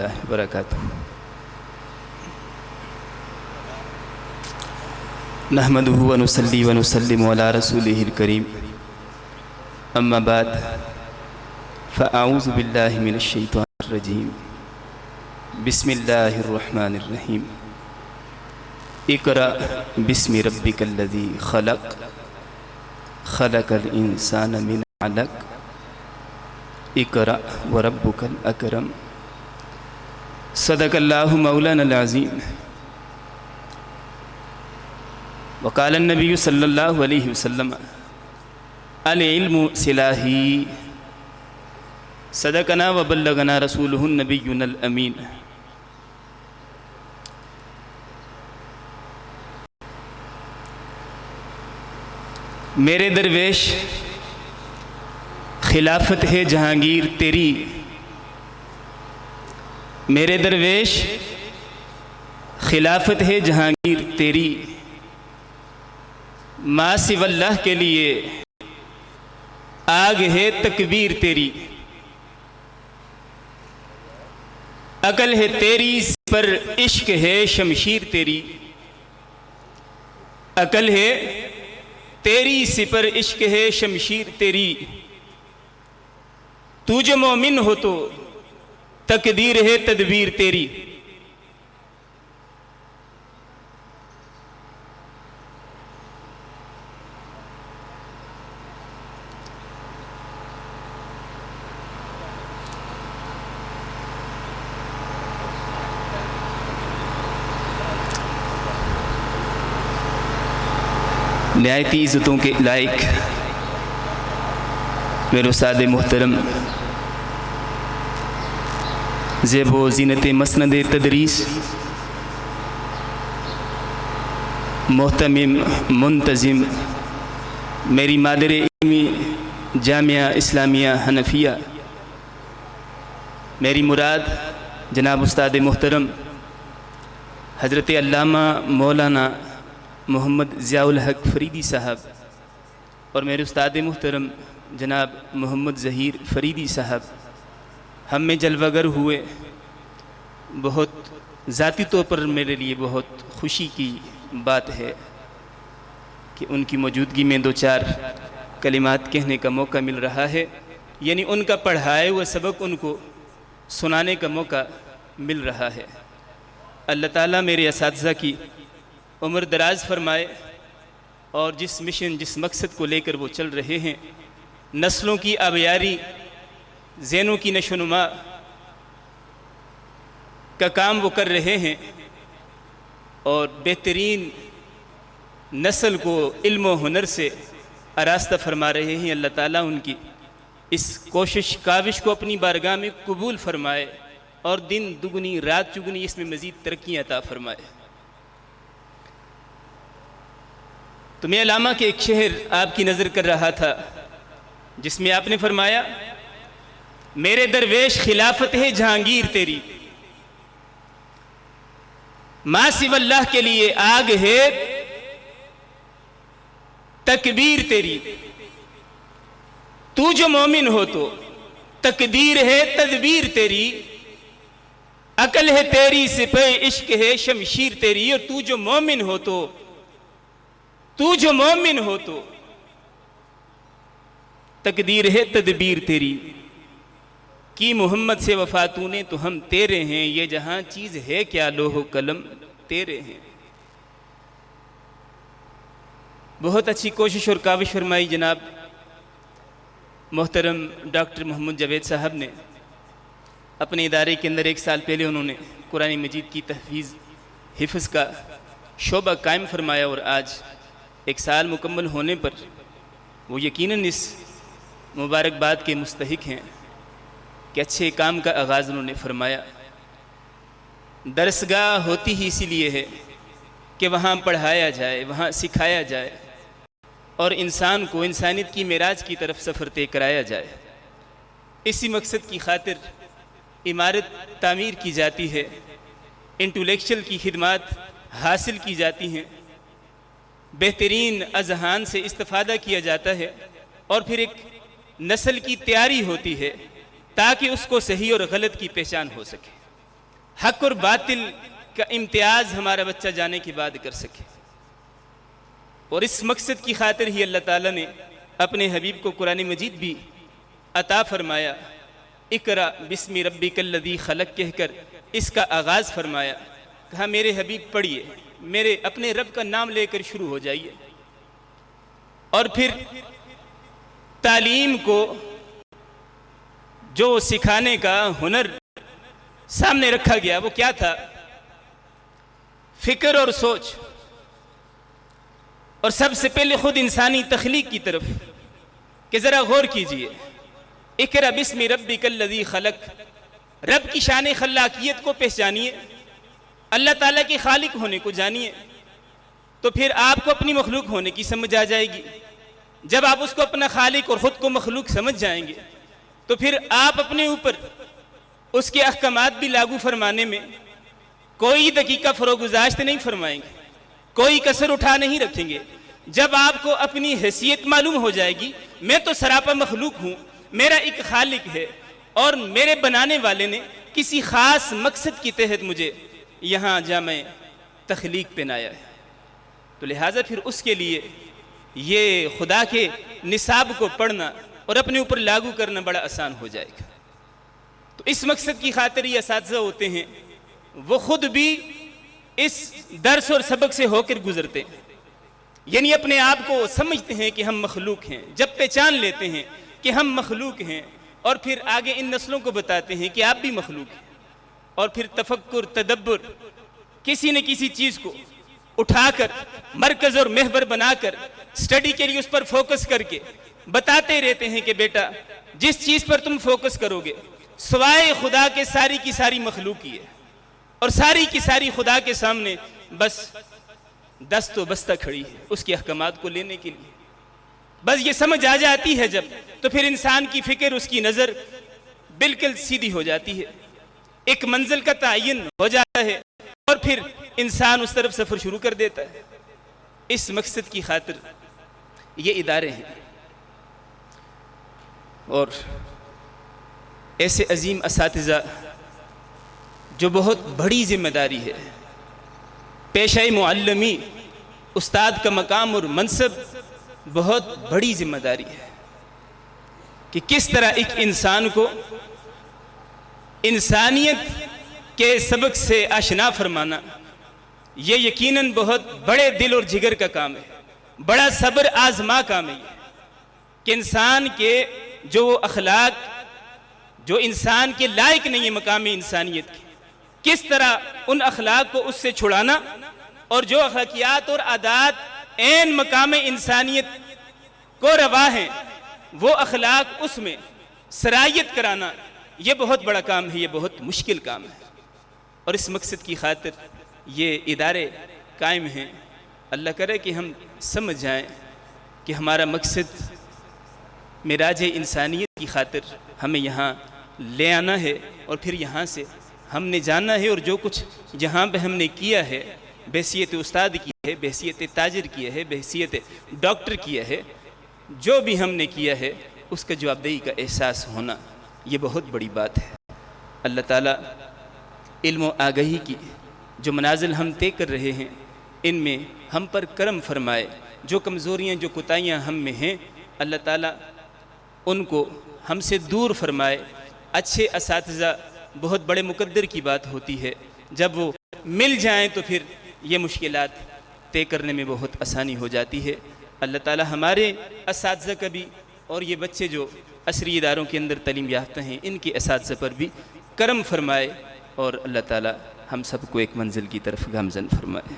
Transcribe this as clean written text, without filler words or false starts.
اللہ وبرکاتہ۔ نحمدہ ونصلی ونسلم علی رسولہ الکریم، اما بعد فاعوذ باللہ من الشیطان الرجیم، بسم اللہ الرحمن الرحیم۔ اقرأ بسم ربک الذی خلق، خلق الانسان من علق، اقرأ وربک الاکرم۔ صدق اللہ مولانا العظیم۔ وقال النبی صلی اللہ علیہ وسلم العلم سلاحی، صدقنا وبلغنا رسولہ النبینا الامین۔ میرے درویش خلافت ہے جہانگیر تیری، میرے درویش خلافت ہے جہانگیر تیری، ما سوی اللہ کے لیے آگ ہے تکبیر تیری، عقل ہے تیری پر عشق ہے شمشیر تیری، عقل ہے تیری سپر عشق ہے شمشیر تیری، تو جو مومن ہو تو تقدیر ہے تدبیر تیری۔ نہایتی عزتوں کے لائق میرے استاد محترم، زیب و زینت مسند تدریس، محتمم منتظم میری مادر علمی جامعہ اسلامیہ حنفیہ، میری مراد جناب استاد محترم حضرت علامہ مولانا محمد ضیاء الحق فریدی صاحب، اور میرے استاد محترم جناب محمد ظہیر فریدی صاحب، ہم میں جلوہ گر ہوئے، بہت ذاتی طور پر میرے لیے بہت خوشی کی بات ہے کہ ان کی موجودگی میں دو چار کلمات کہنے کا موقع مل رہا ہے، یعنی ان کا پڑھائے ہوئے سبق ان کو سنانے کا موقع مل رہا ہے۔ اللہ تعالیٰ میرے اساتذہ کی عمر دراز فرمائے، اور جس مشن جس مقصد کو لے کر وہ چل رہے ہیں، نسلوں کی آبیاری، ذہنوں کی نشو و نما کا کام وہ کر رہے ہیں، اور بہترین نسل کو علم و ہنر سے آراستہ فرما رہے ہیں۔ اللہ تعالیٰ ان کی اس کوشش کاوش کو اپنی بارگاہ میں قبول فرمائے، اور دن دگنی رات چگنی اس میں مزید ترقی عطا فرمائے۔ تو میں علامہ کے ایک شعر آپ کی نظر کر رہا تھا، جس میں آپ نے فرمایا، میرے درویش خلافت ہے جہانگیر تیری، ما سوی اللہ کے لیے آگ ہے تکبیر تیری، تو جو مومن ہو تو تقدیر ہے تدبیر تیری، عقل ہے تیری سپہ عشق ہے شمشیر تیری، اور تو جو مومن ہو تو تقدیر ہے تدبیر تیری، کی محمد سے وفا تو نے تو ہم تیرے ہیں، یہ جہاں چیز ہے کیا لوح و قلم تیرے ہیں۔ بہت اچھی کوشش اور کاوش فرمائی جناب محترم ڈاکٹر محمد جاوید صاحب نے اپنے ادارے کے اندر۔ 1 سال پہلے انہوں نے قرآن مجید کی تحفیظ حفظ کا شعبہ قائم فرمایا، اور آج 1 سال مکمل ہونے پر وہ یقیناً اس مبارکباد کے مستحق ہیں کہ اچھے کام کا آغاز انہوں نے فرمایا۔ درسگاہ ہوتی ہی اسی لیے ہے کہ وہاں پڑھایا جائے، وہاں سکھایا جائے، اور انسان کو انسانیت کی معراج کی طرف سفر طے کرایا جائے۔ اسی مقصد کی خاطر عمارت تعمیر کی جاتی ہے، انٹلیکچل کی خدمات حاصل کی جاتی ہیں، بہترین اذہان سے استفادہ کیا جاتا ہے، اور پھر ایک نسل کی تیاری ہوتی ہے تاکہ اس کو صحیح اور غلط کی پہچان ہو سکے۔ حق اور باطل کا امتیاز ہمارا بچہ جانے کے بعد کر سکے۔ اور اس مقصد کی خاطر ہی اللہ تعالیٰ نے اپنے حبیب کو قرآن مجید بھی عطا فرمایا، اقرأ بسم ربک الذی خلق کہہ کر اس کا آغاز فرمایا۔ کہا میرے حبیب پڑھیے، میرے اپنے رب کا نام لے کر شروع ہو جائیے۔ اور پھر تعلیم کو جو سکھانے کا ہنر سامنے رکھا گیا وہ کیا تھا؟ فکر اور سوچ، اور سب سے پہلے خود انسانی تخلیق کی طرف کہ ذرا غور کیجئے۔ اقرأ بسم ربک الذی خلق، رب کی شان خلاقیت کو پہچانیے، اللہ تعالیٰ کے خالق ہونے کو جانیے، تو پھر آپ کو اپنی مخلوق ہونے کی سمجھ آ جائے گی۔ جب آپ اس کو اپنا خالق اور خود کو مخلوق سمجھ جائیں گے تو پھر آپ اپنے اوپر اس کے احکامات بھی لاگو فرمانے میں کوئی دقیقہ فروگزاشت نہیں فرمائیں گے، کوئی کسر اٹھا نہیں رکھیں گے۔ جب آپ کو اپنی حیثیت معلوم ہو جائے گی، میں تو سراپا مخلوق ہوں، میرا ایک خالق ہے اور میرے بنانے والے نے کسی خاص مقصد کے تحت مجھے یہاں جامع تخلیق پہنایا ہے، تو لہٰذا پھر اس کے لیے یہ خدا کے نصاب کو پڑھنا اور اپنے اوپر لاگو کرنا بڑا آسان ہو جائے گا۔ تو اس مقصد کی خاطر یہ اساتذہ ہوتے ہیں، وہ خود بھی اس درس اور سبق سے ہو کر گزرتے ہیں، یعنی اپنے آپ کو سمجھتے ہیں کہ ہم مخلوق ہیں۔ جب پہچان لیتے ہیں کہ ہم مخلوق ہیں اور پھر آگے ان نسلوں کو بتاتے ہیں کہ آپ بھی مخلوق ہیں، اور پھر تفکر، تدبر، کسی نہ کسی چیز کو اٹھا کر مرکز اور محور بنا کر سٹڈی کے لیے اس پر فوکس کر کے بتاتے رہتے ہیں کہ بیٹا جس چیز پر تم فوکس کرو گے سوائے خدا کے ساری کی ساری مخلوق ہی ہے، اور ساری کی ساری خدا کے سامنے بس دست و بستہ کھڑی ہے اس کے احکامات کو لینے کے لیے۔ بس یہ سمجھ آ جاتی ہے جب، تو پھر انسان کی فکر، اس کی نظر بالکل سیدھی ہو جاتی ہے، ایک منزل کا تعین ہو جاتا ہے، اور پھر انسان اس طرف سفر شروع کر دیتا ہے۔ اس مقصد کی خاطر یہ ادارے ہیں، اور ایسے عظیم اساتذہ جو بہت بڑی ذمہ داری ہے، پیشہ معلمی، استاد کا مقام اور منصب بہت بڑی ذمہ داری ہے کہ کس طرح ایک انسان کو انسانیت کے سبق سے آشنا فرمانا، یہ یقیناً بہت بڑے دل اور جگر کا کام ہے، بڑا صبر آزما کام ہے یہ، کہ انسان کے جو اخلاق جو انسان کے لائق نہیں ہے مقام انسانیت کے، کس طرح ان اخلاق کو اس سے چھڑانا، اور جو اخلاقیات اور عادات عین مقام انسانیت کو روا ہیں وہ اخلاق اس میں سرایت کرانا، یہ بہت بڑا کام ہے، یہ بہت مشکل کام ہے۔ اور اس مقصد کی خاطر یہ ادارے قائم ہیں۔ اللہ کرے کہ ہم سمجھ جائیں کہ ہمارا مقصد معراج انسانیت کی خاطر ہمیں یہاں لے آنا ہے، اور پھر یہاں سے ہم نے جانا ہے، اور جو کچھ جہاں پہ ہم نے کیا ہے، بحیثیت استاد کیا ہے، بحیثیت تاجر کیا ہے، بحیثیت ڈاکٹر کیا ہے، جو بھی ہم نے کیا ہے اس کا جوابدہی کا احساس ہونا، یہ بہت بڑی بات ہے۔ اللہ تعالیٰ علم و آگہی کی جو منازل ہم طے کر رہے ہیں ان میں ہم پر کرم فرمائے، جو کمزوریاں، جو کوتاہیاں ہم میں ہیں اللہ تعالیٰ ان کو ہم سے دور فرمائے۔ اچھے اساتذہ بہت بڑے مقدر کی بات ہوتی ہے، جب وہ مل جائیں تو پھر یہ مشکلات طے کرنے میں بہت آسانی ہو جاتی ہے۔ اللہ تعالیٰ ہمارے اساتذہ کا بھی، اور یہ بچے جو عصری اداروں کے اندر تعلیم یافتہ ہیں ان کے اساتذہ پر بھی کرم فرمائے، اور اللہ تعالیٰ ہم سب کو ایک منزل کی طرف گامزن فرمائے۔